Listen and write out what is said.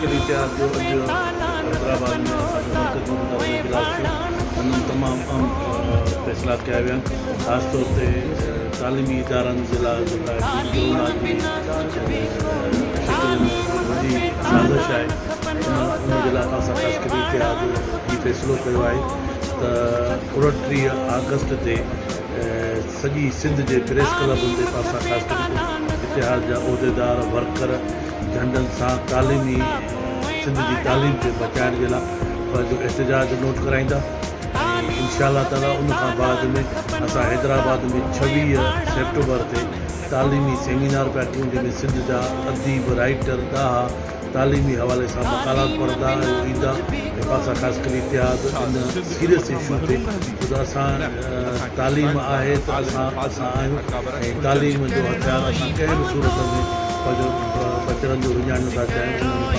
अस्करी इतिहाद जो अॼु हैदराबाद में असांजो मर्कज़ी इजलास थियो उन्हनि तमामु अहम फ़ैसिला कया विया आहिनि ख़ासि तौर ते तालीमी इदारनि जे लाइ जेका कोरोना जी वॾी साज़िश आहे उन जे लाइ असां अस्करी इतिहाद ही फ़ैसिलो कयो आहे त 29 अगस्त ते सॼी सिंध जे प्रेस क्लबुनि ते पासां ख़ासि करे इतिहाद जा उहिदेदार वर्कर झंडनि सां तालीमी सिंध जी तालीम खे बचाइण जे लाइ पंहिंजो एहतजाज नोट कराईंदा ऐं इंशाअल्लाह ताला उन खां बाद में असां हैदराबाद में 26 सेप्टेम्बर ते तालीमी सेमिनार पिया कयूं जंहिंमें सिंध जा अदीब राइटर ॾाहा तालीमी हवाले सां मक़ालात पढ़ंदा ऐं ईंदा ऐं पासा ख़ासि करे इतिहाद इन सीरियस इशू ते छो त असां तालीम आहे त असां आहियूं ऐं तालीम जो हथियार असां कंहिं बि सूरत में पंहिंजो बचड़नि जो विञाइण था चाहियूं